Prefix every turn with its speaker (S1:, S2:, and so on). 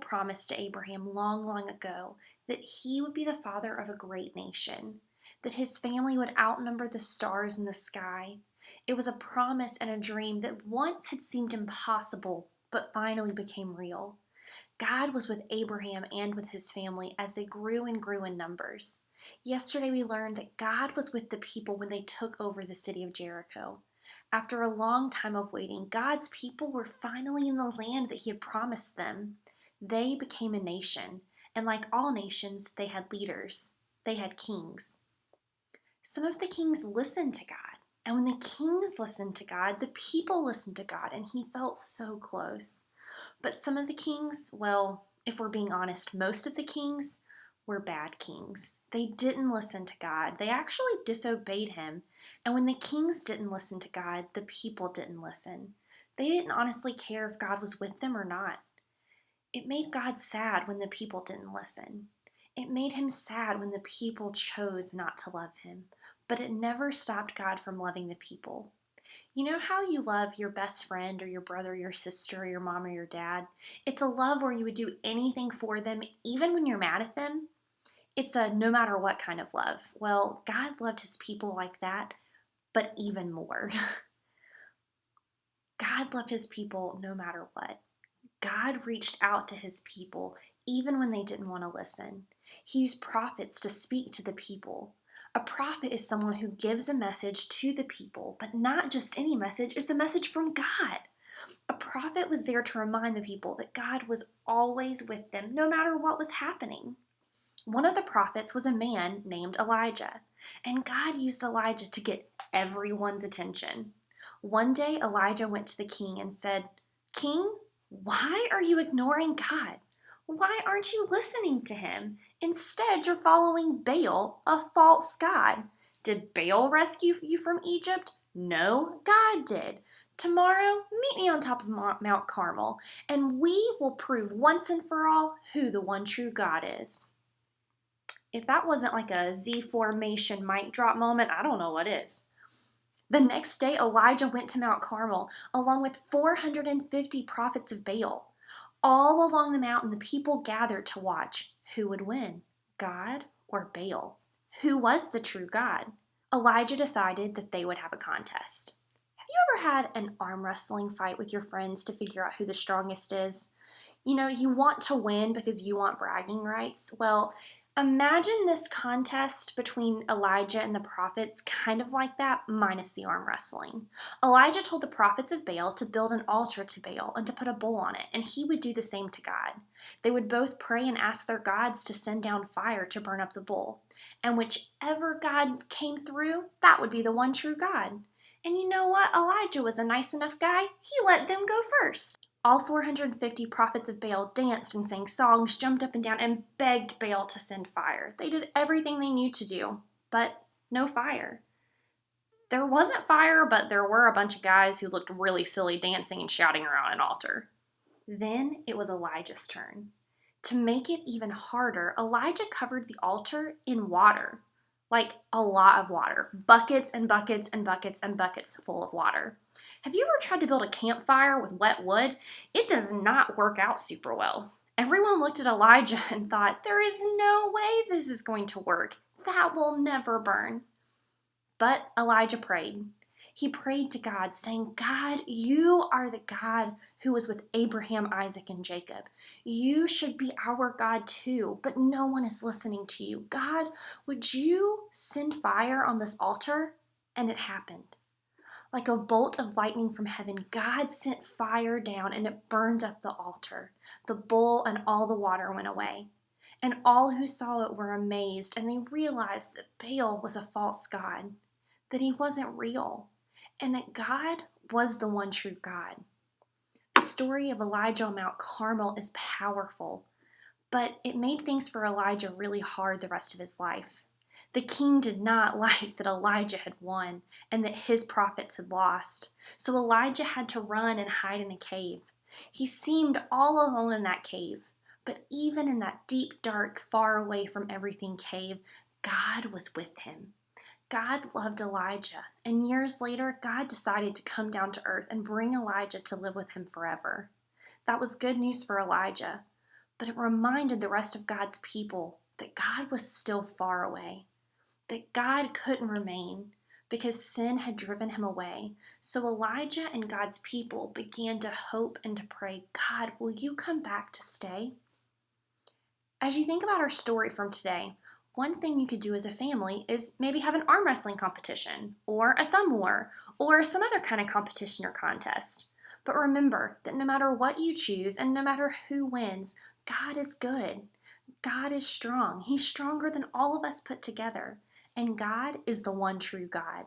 S1: promised to Abraham long, long ago that he would be the father of a great nation, that his family would outnumber the stars in the sky. It was a promise and a dream that once had seemed impossible, but finally became real. God was with Abraham and with his family as they grew and grew in numbers. Yesterday we learned that God was with the people when they took over the city of Jericho. After a long time of waiting, God's people were finally in the land that he had promised them. They became a nation, and like all nations, they had leaders. They had kings. Some of the kings listened to God, and when the kings listened to God, the people listened to God, and he felt so close. But some of the kings, well, if we're being honest, most of the kings were bad kings. They didn't listen to God. They actually disobeyed him. And when the kings didn't listen to God, the people didn't listen. They didn't honestly care if God was with them or not. It made God sad when the people didn't listen. It made him sad when the people chose not to love him. But it never stopped God from loving the people. You know how you love your best friend or your brother, your sister, or your mom or your dad? It's a love where you would do anything for them, even when you're mad at them. It's a no matter what kind of love. Well, God loved his people like that, but even more. God loved his people no matter what. God reached out to his people even when they didn't want to listen. He used prophets to speak to the people. A prophet is someone who gives a message to the people, but not just any message, it's a message from God. A prophet was there to remind the people that God was always with them, no matter what was happening. One of the prophets was a man named Elijah, and God used Elijah to get everyone's attention. One day, Elijah went to the king and said, "King, why are you ignoring God? Why aren't you listening to him? Instead, you're following Baal, a false god. Did Baal rescue you from Egypt? No, God did. Tomorrow, meet me on top of Mount Carmel, and we will prove once and for all who the one true God is." If that wasn't like a Z formation mic drop moment, I don't know what is. The next day, Elijah went to Mount Carmel along with 450 prophets of Baal. All along the mountain, the people gathered to watch who would win, God or Baal. Who was the true God? Elijah decided that they would have a contest. Have you ever had an arm wrestling fight with your friends to figure out who the strongest is? You know, you want to win because you want bragging rights. Well, imagine this contest between Elijah and the prophets, kind of like that, minus the arm wrestling. Elijah told the prophets of Baal to build an altar to Baal and to put a bull on it, and he would do the same to God. They would both pray and ask their gods to send down fire to burn up the bull. And whichever God came through, that would be the one true God. And you know what? Elijah was a nice enough guy. He let them go first. All 450 prophets of Baal danced and sang songs, jumped up and down, and begged Baal to send fire. They did everything they knew to do, but no fire. There wasn't fire, but there were a bunch of guys who looked really silly dancing and shouting around an altar. Then it was Elijah's turn. To make it even harder, Elijah covered the altar in water. Like a lot of water. Buckets and buckets and buckets and buckets full of water. Have you ever tried to build a campfire with wet wood? It does not work out super well. Everyone looked at Elijah and thought, there is no way this is going to work. That will never burn. But Elijah prayed. He prayed to God, saying, God, you are the God who was with Abraham, Isaac, and Jacob. You should be our God too, but no one is listening to you. God, would you send fire on this altar? And it happened. Like a bolt of lightning from heaven, God sent fire down and it burned up the altar. The bull and all the water went away. And all who saw it were amazed, and they realized that Baal was a false god, that he wasn't real, and that God was the one true God. The story of Elijah on Mount Carmel is powerful, but it made things for Elijah really hard the rest of his life. The king did not like that Elijah had won and that his prophets had lost, so Elijah had to run and hide in a cave. He seemed all alone in that cave, but even in that deep, dark, far away from everything cave, God was with him. God loved Elijah, and years later, God decided to come down to earth and bring Elijah to live with him forever. That was good news for Elijah, but it reminded the rest of God's people that God was still far away, that God couldn't remain because sin had driven him away. So Elijah and God's people began to hope and to pray, God, will you come back to stay? As you think about our story from today, one thing you could do as a family is maybe have an arm wrestling competition, or a thumb war, or some other kind of competition or contest. But remember that no matter what you choose and no matter who wins, God is good. God is strong. He's stronger than all of us put together. And God is the one true God.